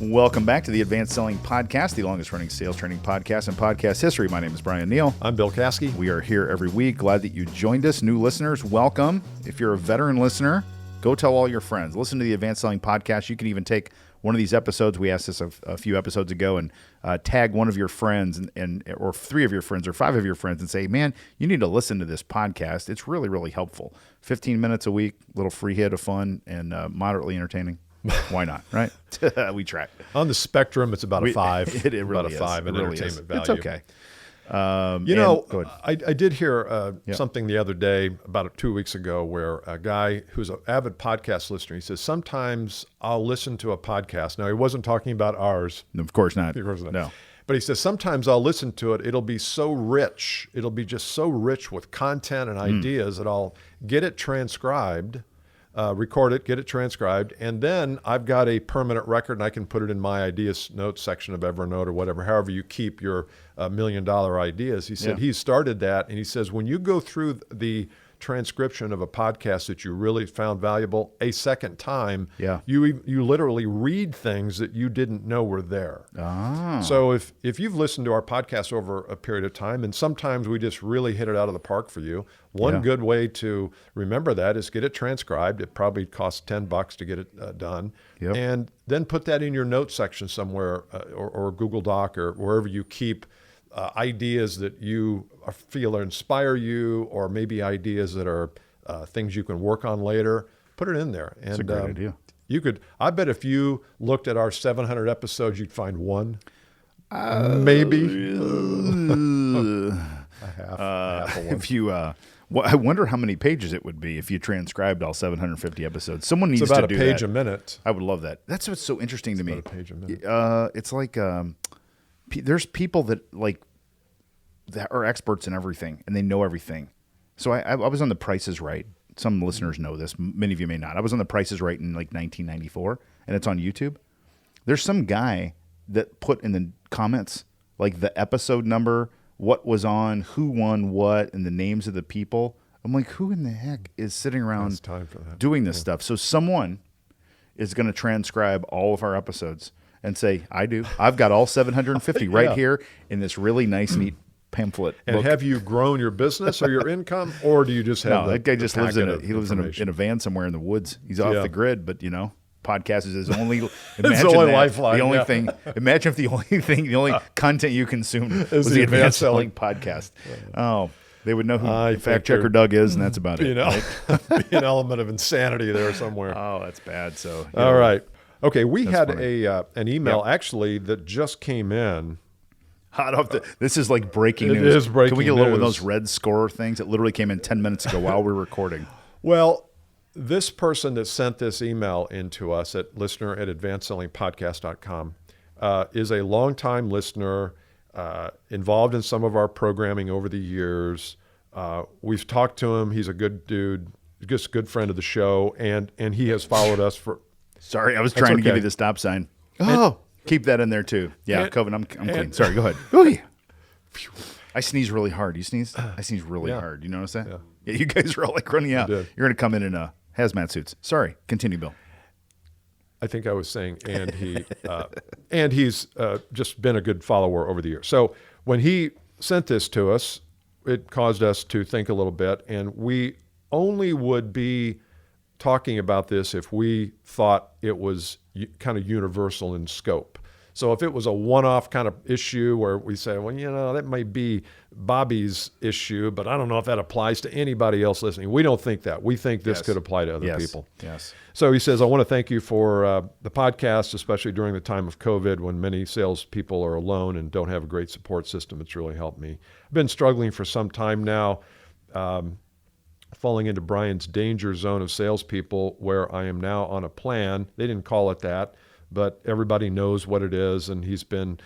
Welcome back to the Advanced Selling Podcast, the longest running sales training podcast in podcast history. My name is Brian Neal. I'm Bill Caskey. We are here every week. Glad that you joined us. New listeners, welcome. If you're a veteran listener, go tell all your friends. Listen to the Advanced Selling Podcast. You can even take one of these episodes. We asked this a few episodes ago, and tag one of your friends or three of your friends or five of your friends and say, man, you need to listen to this podcast. It's really, really helpful. 15 minutes a week, little free hit of fun and moderately entertaining. Why not, right? We try. On the spectrum, it's about a 5. It really about a is. 5 in It really entertainment is. value. It's okay. Go ahead. I did hear something the other day, about 2 weeks ago, where a guy who's an avid podcast listener, he says, sometimes I'll listen to a podcast. Now, he wasn't talking about ours. Of course not. Of course not. No. But he says, sometimes I'll listen to it. It'll be so rich. It'll be just so rich with content and ideas that I'll get it transcribed, record it, get it transcribed, and then I've got a permanent record and I can put it in my ideas notes section of Evernote or whatever, however you keep your $1 million ideas. He said he started that, and he says when you go through the transcription of a podcast that you really found valuable a second time, you literally read things that you didn't know were there. So if you've listened to our podcast over a period of time, and sometimes we just really hit it out of the park for you, one good way to remember that is get it transcribed. It probably costs $10 to get it done. And then put that in your notes section somewhere, or Google Doc, or wherever you keep ideas that you feel inspire you, or maybe ideas that are things you can work on later. Put it in there. And That's a great idea. You could. I bet if you looked at our 700 episodes, you'd find one, maybe a half of one. If you, I wonder how many pages it would be if you transcribed all 750 episodes. Someone needs It's about to a do page that. a minute. I would love that. That's what's so interesting to me. About a page a minute. It's like there's people that are experts in everything and they know everything. So I was on The Price is Right. Some listeners know this. Many of you may not. I was on The Price is Right in like 1994, and it's on YouTube. There's some guy that put in the comments like the episode number, what was on, who won what, and the names of the people. I'm like, who in the heck is sitting around time for that. doing this stuff? So someone is going to transcribe all of our episodes and say, I do. I've got all 750 right here in this really nice, neat pamphlet. And book. have you grown your business or your income, or do you just have that guy just lives in information? a van somewhere in the woods. He's off the grid, but podcast is his only. It's the only lifeline. The only thing. Imagine if the only content you consumed was the Advanced Selling Podcast. Oh, they would know who Fact Checker Doug is, and that's about it. Be an element of insanity there somewhere. Oh, that's bad. So all right, okay. We had funny. an email actually that just came in. Hot off this is like breaking news. It is breaking Can we get a little news. one of those red score things? It literally came in 10 minutes ago while we're recording. Well, this person that sent this email into us at listener@advancedsellingpodcast.com is a longtime listener, involved in some of our programming over the years. We've talked to him. He's a good dude, just a good friend of the show, and he has followed us for. Sorry, I was trying to give okay. you the stop sign. Oh, keep that in there too. Yeah, Coven, I'm clean. Sorry, go ahead. I sneeze really hard. You sneeze? I sneeze really hard. You notice that? Yeah, you guys are all like running out. You're going to come in hazmat suits. Sorry, continue, Bill. I think I was saying, and he's just been a good follower over the years. So when he sent this to us, it caused us to think a little bit, and we only would be talking about this if we thought it was kind of universal in scope. So if it was a one-off kind of issue where we say, well, that might be Bobby's issue, but I don't know if that applies to anybody else listening. We don't think that. We think this could apply to other people. Yes. So he says, I want to thank you for the podcast, especially during the time of COVID when many salespeople are alone and don't have a great support system. It's really helped me. I've been struggling for some time now, falling into Brian's danger zone of salespeople where I am now on a plan. They didn't call it that, but everybody knows what it is. And he's been,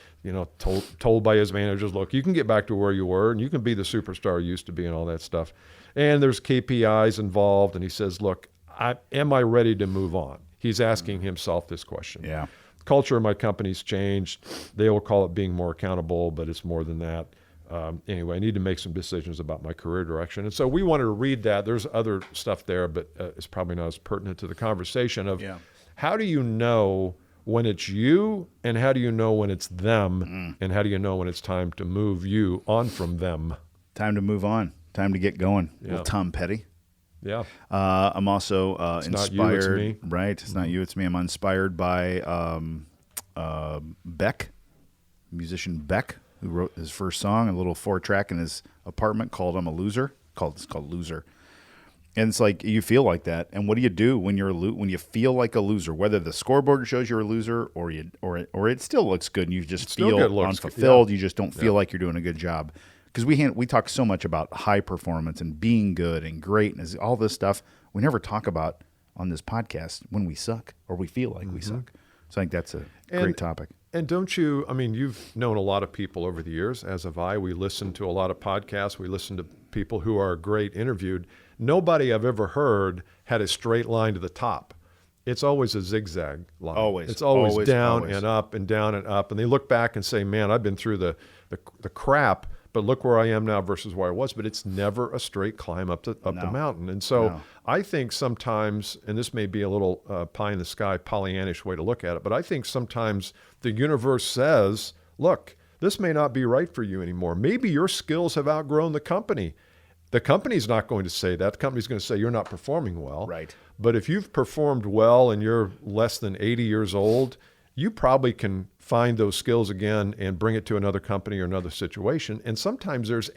told by his managers, look, you can get back to where you were and you can be the superstar you used to be and all that stuff. And there's KPIs involved. And he says, look, am I ready to move on? He's asking himself this question. Yeah. Culture of my company's changed. They will call it being more accountable, but it's more than that. Anyway, I need to make some decisions about my career direction. And so we wanted to read that. There's other stuff there, but it's probably not as pertinent to the conversation of how do you know when it's you, and how do you know when it's them, and how do you know when it's time to move you on from them? Time to move on. Time to get going. Yeah. Little Tom Petty. Yeah. I'm also It's not inspired. you, it's me. Right. It's not you, it's me. I'm inspired by Beck, musician Beck, who wrote his first song, a little 4-track in his apartment called "I'm a Loser." It's called "Loser." And it's like you feel like that. And what do you do when you're when you feel like a loser? Whether the scoreboard shows you're a loser or it still looks good and you just still feel good, looks good. unfulfilled. Yeah. You just don't feel like you're doing a good job. Because we talk so much about high performance and being good and great and all this stuff. We never talk about on this podcast when we suck or we feel like we suck. So I think that's a great topic. And don't you, I mean, you've known a lot of people over the years, as have I. We listen to a lot of podcasts. We listen to people who are great interviewed. Nobody I've ever heard had a straight line to the top. It's always a zigzag line. Always. It's always, Always, down always. and up and down and up. And they look back and say, man, I've been through the crap, but look where I am now versus where I was. But it's never a straight climb up the mountain. And so No. I think sometimes, and this may be a little pie in the sky, Pollyannish way to look at it, but I think sometimes the universe says, look, this may not be right for you anymore. Maybe your skills have outgrown the company. The company's not going to say that. The company's going to say you're not performing well. Right. But if you've performed well and you're less than 80 years old, you probably can find those skills again and bring it to another company or another situation. And sometimes there's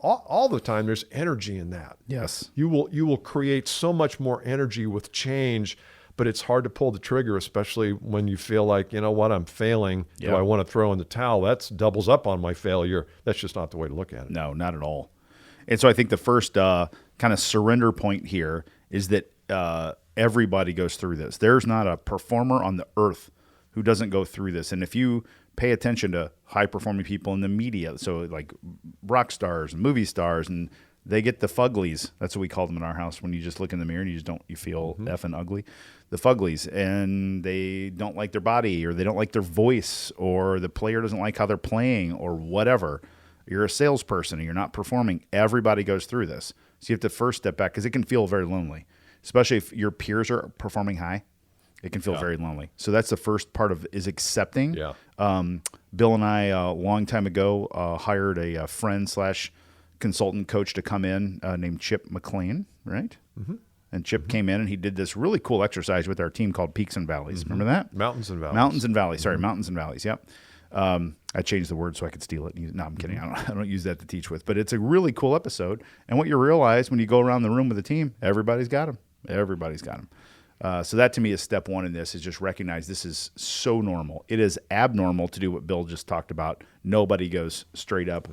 all the time there's energy in that. Yes. You will create so much more energy with change, but it's hard to pull the trigger, especially when you feel like, you know what, I'm failing. Yeah. Do I want to throw in the towel? That's doubles up on my failure. That's just not the way to look at it. No, not at all. And so I think the first kind of surrender point here is that everybody goes through this. There's not a performer on the earth who doesn't go through this. And if you pay attention to high-performing people in the media, so like rock stars and movie stars, and they get the fuglies. That's what we call them in our house when you just look in the mirror and you feel effing ugly. The fuglies. And they don't like their body or they don't like their voice or the player doesn't like how they're playing or whatever. You're a salesperson and you're not performing. Everybody goes through this. So you have to first step back because it can feel very lonely, especially if your peers are performing high. It can feel very lonely. So that's the first part of is accepting. Yeah. Bill and I, a long time ago, hired a friend / consultant coach to come in named Chip McLean, right? Mm-hmm. And Chip came in and he did this really cool exercise with our team called Peaks and Valleys. Remember that? Mountains and valleys. Mountains and Valleys. Sorry, Mountains and Valleys. Yep. I changed the word so I could steal it. No, I'm kidding. I don't use that to teach with. But it's a really cool episode. And what you realize when you go around the room with a team, everybody's got them. Everybody's got them. So that to me is step one in this is just recognize this is so normal. It is abnormal to do what Bill just talked about. Nobody goes straight up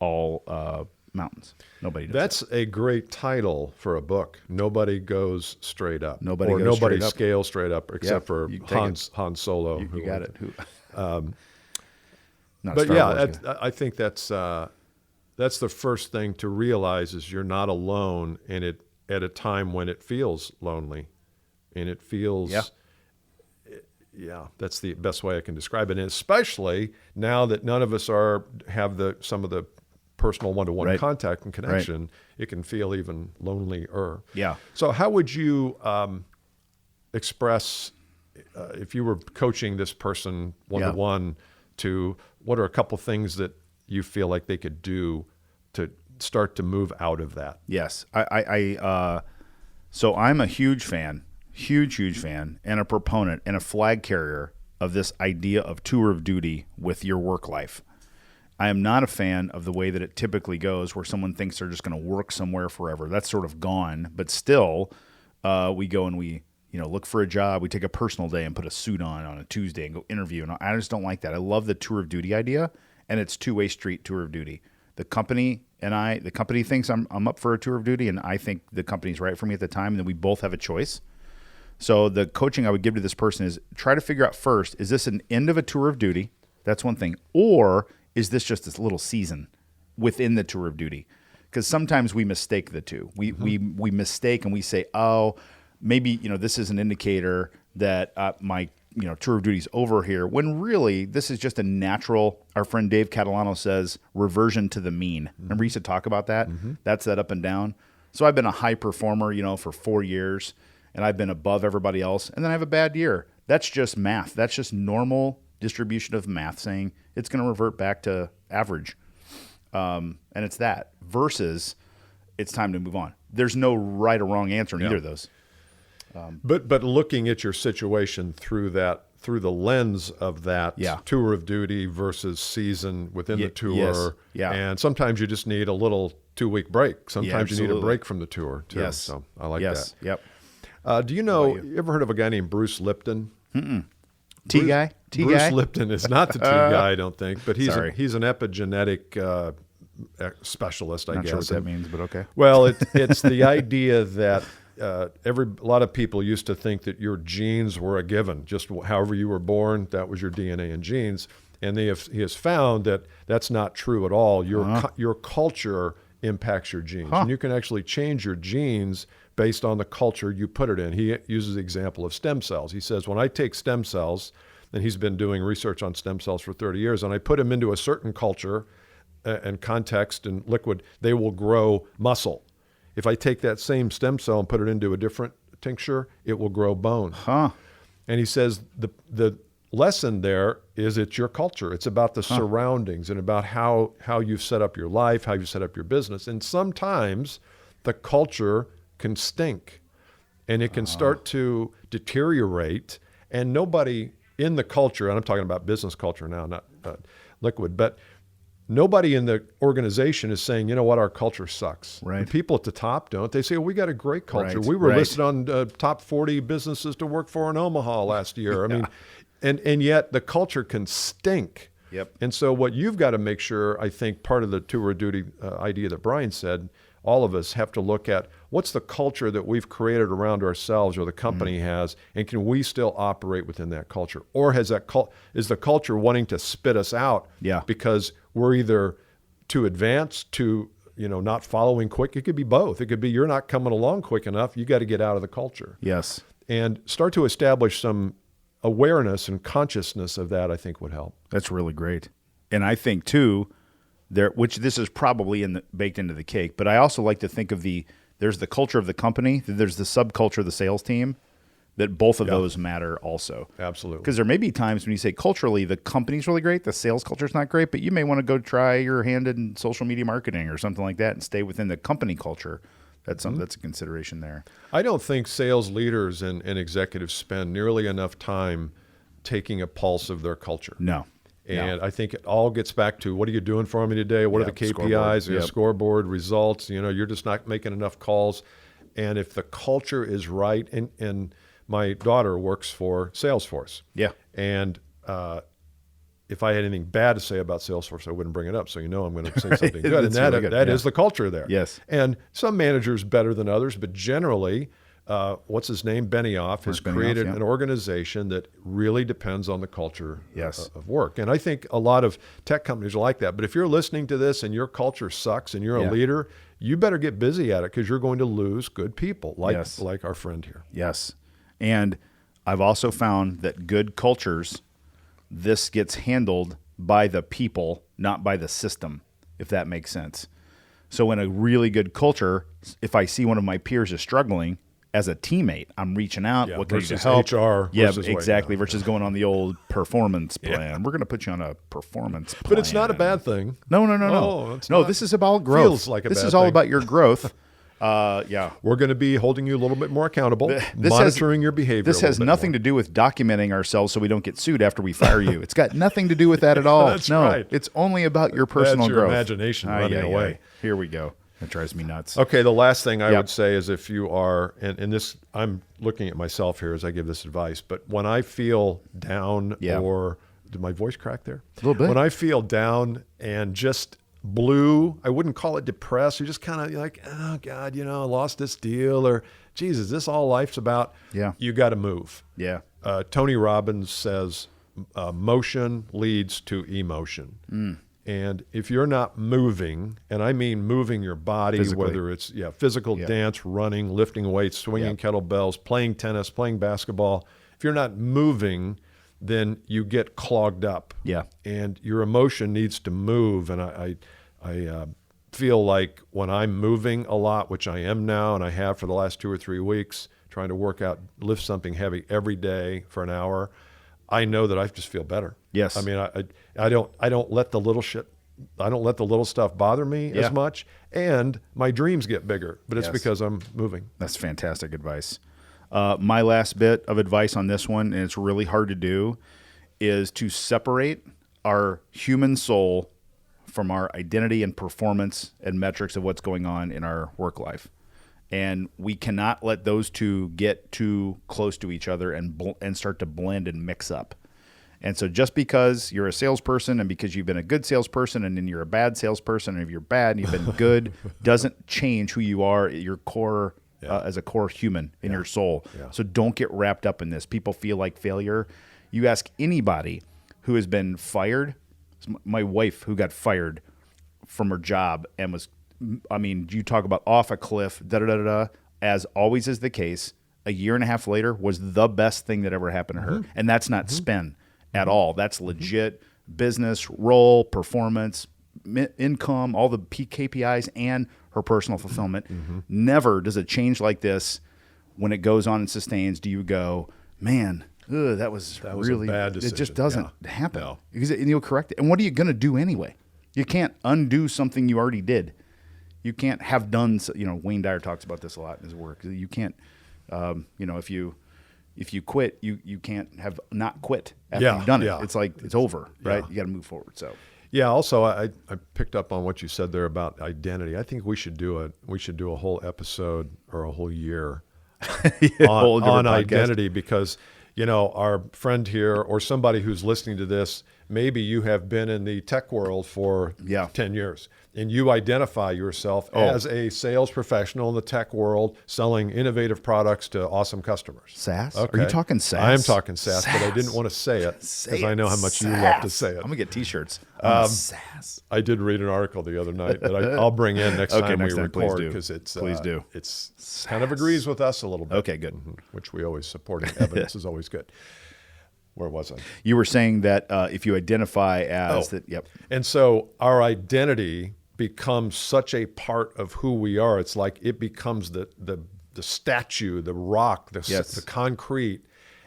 all mountains. Nobody does. That's a great title for a book. Nobody goes straight up. Nobody or goes nobody straight up. scales straight up except for you take Han Solo. You got it. Not But Star yeah, Wars guy. I think that's the first thing to realize is you're not alone in it at a time when it feels lonely, and it feels. Yeah, that's the best way I can describe it, and especially now that none of us have some of the personal one-to-one Right. contact and connection, it can feel even lonelier. Yeah. So how would you express if you were coaching this person one-to-one to what are a couple things that you feel like they could do to start to move out of that? Yes. So I'm a huge fan, and a proponent and a flag carrier of this idea of tour of duty with your work life. I am not a fan of the way that it typically goes where someone thinks they're just going to work somewhere forever. That's sort of gone, but still we go and we look for a job. We take a personal day and put a suit on a Tuesday and go interview. And I just don't like that. I love the tour of duty idea, and it's two-way street tour of duty. The company thinks I'm up for a tour of duty, and I think the company's right for me at the time, and then we both have a choice. So the coaching I would give to this person is try to figure out first, is this an end of a tour of duty? That's one thing. Or is this just this little season within the tour of duty? Because sometimes we mistake the two. We mistake and we say, oh, maybe this is an indicator that my tour of duty's over here, when really this is just a natural, our friend Dave Catalano says, reversion to the mean. Remember he used to talk about that? That's that up and down. So I've been a high performer, for 4 years, and I've been above everybody else, and then I have a bad year. That's just math. That's just normal distribution of math saying it's going to revert back to average. And it's that versus it's time to move on. There's no right or wrong answer in either of those. But looking at your situation through the lens of that tour of duty versus season within the tour. Yes. And sometimes you just need a little 2-week break. Sometimes you need a break from the tour too. Yes. So I like Yes. that. Yep. Do you know, you ever heard of a guy named Bruce Lipton? Tea guy? Bruce Lipton is not the tea guy, I don't think, but he's an epigenetic specialist, I Not guess. sure what that means, but okay. Well, it's the idea that a lot of people used to think that your genes were a given. Just however you were born, that was your DNA and genes. And he has found that that's not true at all. Your culture impacts your genes. And you can actually change your genes based on the culture you put it in. He uses the example of stem cells. He says, when I take stem cells, and he's been doing research on stem cells for 30 years, and I put them into a certain culture and context and liquid, they will grow muscle. If I take that same stem cell and put it into a different tincture, it will grow bone. And he says the lesson there is it's your culture. It's about the surroundings and about how you've set up your life, how you set up your business. And sometimes the culture can stink and it can start to deteriorate, and nobody in the culture, and I'm talking about business culture now, not liquid, but nobody in the organization is saying, you know what, our culture sucks. Right. The people at the top don't. They say, well, we got a great culture. Right. We were listed on top 40 businesses to work for in Omaha last year. I mean, and yet the culture can stink. Yep. And so what you've got to make sure, I think part of the tour of duty idea that Brian said, all of us have to look at what's the culture that we've created around ourselves or the company has, and can we still operate within that culture? Or is the culture wanting to spit us out because we're either too advanced, too not following quick? It could be both. It could be you're not coming along quick enough. You got to get out of the culture. Yes. And start to establish some awareness and consciousness of that, I think would help. That's really great. And I think too, which this is probably baked into the cake, but I also like to think of there's the culture of the company, there's the subculture of the sales team, that both of those matter also. Absolutely. Because there may be times when you say culturally the company's really great, the sales culture's not great, but you may want to go try your hand in social media marketing or something like that and stay within the company culture. That's something that's a consideration there. I don't think sales leaders and executives spend nearly enough time taking a pulse of their culture. No. And I think it all gets back to, what are you doing for me today? What are the KPIs, your scoreboard results? You're just not making enough calls. And if the culture is right, and my daughter works for Salesforce. Yeah. And if I had anything bad to say about Salesforce, I wouldn't bring it up. So I'm going to say something good. And that, really good. that is the culture there. Yes. And some managers better than others, but generally, what's his name? Benioff has created an organization that really depends on the culture of work. And I think a lot of tech companies are like that. But if you're listening to this and your culture sucks and you're a leader, you better get busy at it, because you're going to lose good people like our friend here. Yes. And I've also found that good cultures, this gets handled by the people, not by the system, if that makes sense. So in a really good culture, if I see one of my peers is struggling, as a teammate, I'm reaching out. What can I do to help? HR exactly. Versus going on the old performance plan. We're going to put you on a performance plan. But it's not a bad thing. No. No, this is about growth. Feels like a this bad is all thing. about your growth. We're going to be holding you a little bit more accountable, monitoring your behavior. This has nothing to do with documenting ourselves so we don't get sued after we fire you. It's got nothing to do with that at all. That's no, right. It's only about your personal That's your growth. imagination running away. Here we go. That drives me nuts. Okay, the last thing I would say is, if you are, and this, I'm looking at myself here as I give this advice, but when I feel down or, did my voice crack there? A little bit. When I feel down and just blue, I wouldn't call it depressed. You're just kind of like, oh God, I lost this deal, or Jesus, is this all life's about? Yeah. You got to move. Yeah. Tony Robbins says, motion leads to emotion. And if you're not moving, and I mean moving your body, Physically. whether it's physical dance, running, lifting weights, swinging kettlebells, playing tennis, playing basketball, if you're not moving, then you get clogged up. Yeah. And your emotion needs to move. And I feel like when I'm moving a lot, which I am now, and I have for the last 2 or 3 weeks, trying to work out, lift something heavy every day for an hour, I know that I just feel better. Yes. I mean, I don't let the little shit, I don't let the little stuff bother me as much, and my dreams get bigger, but it's because I'm moving. That's fantastic advice. My last bit of advice on this one, and it's really hard to do, is to separate our human soul from our identity and performance and metrics of what's going on in our work life. And we cannot let those two get too close to each other and start to blend and mix up. And so just because you're a salesperson and because you've been a good salesperson and then you're a bad salesperson, and if you're bad and you've been good, doesn't change who you are, your core as a core human in your soul. Yeah. So don't get wrapped up in this. People feel like failure. You ask anybody who has been fired. My wife, who got fired from her job and was, I mean, you talk about off a cliff, as always is the case, a year and a half later was the best thing that ever happened to her. And that's not spin at all. That's legit business, role, performance, income, all the KPIs, and her personal fulfillment. Never does a change like this, when it goes on and sustains, do you go, man, that was really a bad decision. It just doesn't happen. No. Because you'll correct it. And what are you going to do anyway? You can't undo something you already did. You can't have done, Wayne Dyer talks about this a lot in his work. You can't, if you quit, you can't have not quit after you've done it. It's like, it's over, right? You got to move forward. So, yeah. Also, I picked up on what you said there about identity. I think we should do a whole episode or a whole year on identity, because, our friend here or somebody who's listening to this, maybe you have been in the tech world for 10 years. And you identify yourself as a sales professional in the tech world selling innovative products to awesome customers. SaaS? Okay. Are you talking SaaS? I am talking SaaS, but I didn't want to say it because I know how much you love to say it. I'm going to get T-shirts. SaaS. I did read an article the other night that I'll bring in next time we record, because please do. It's kind of agrees with us a little bit. Okay, good. Which we always support. Evidence is always good. Where was I? You were saying that if you identify as that, yep. And so our identity becomes such a part of who we are. It's like it becomes the statue, the rock, the concrete.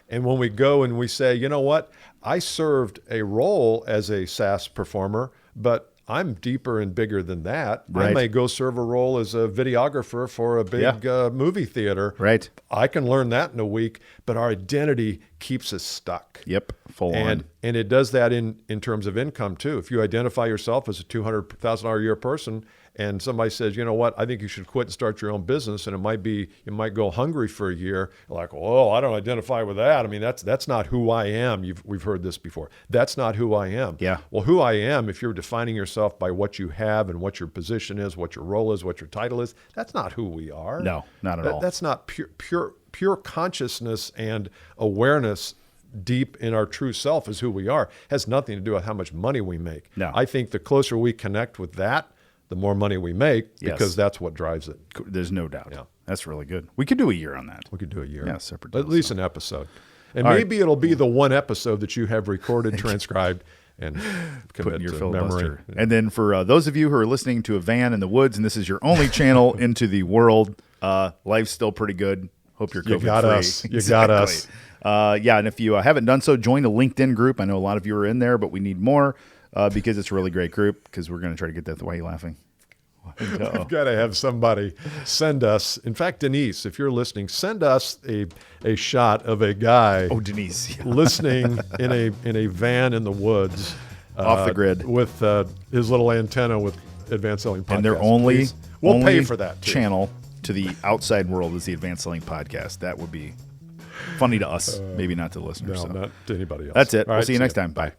And when we go and we say, you know what, I served a role as a SaaS performer, but I'm deeper and bigger than that. Right. I may go serve a role as a videographer for a big movie theater. Right. I can learn that in a week, but our identity keeps us stuck. Yep, full on. And it does that in terms of income too. If you identify yourself as a $200,000 a year person, and somebody says, you know what, I think you should quit and start your own business, and you might go hungry for a year. You're like, oh, I don't identify with that. I mean, that's not who I am. We've heard this before. That's not who I am. Yeah. Well, who I am, if you're defining yourself by what you have and what your position is, what your role is, what your title is, that's not who we are. No, not at all. That's not pure consciousness and awareness. Deep in our true self is who we are. Has nothing to do with how much money we make. No. I think the closer we connect with that, the more money we make, because that's what drives it. There's no doubt. Yeah. That's really good. We could do a year on that. We could do a year. Yeah, separate. At least an episode. And maybe it'll be the one episode that you have recorded, transcribed, and commit in your to filibuster. memory. And then for those of you who are listening to a van in the woods, and this is your only channel into the world, life's still pretty good. Hope you're COVID-free. You got us. You got us. And if you haven't done so, join the LinkedIn group. I know a lot of you are in there, but we need more because it's a really great group, because we're going to try to get that. Why are you laughing? We've got to have somebody send us. In fact, Denise, if you're listening, send us a shot of a guy. Oh, Denise, listening in a van in the woods, off the grid, with his little antenna with Advanced Selling Podcast. And their only pay for that too. Channel to the outside world is the Advanced Selling Podcast. That would be funny to us, maybe not to the listeners. No, not to anybody else. That's it. All We'll right, see you next time. Bye.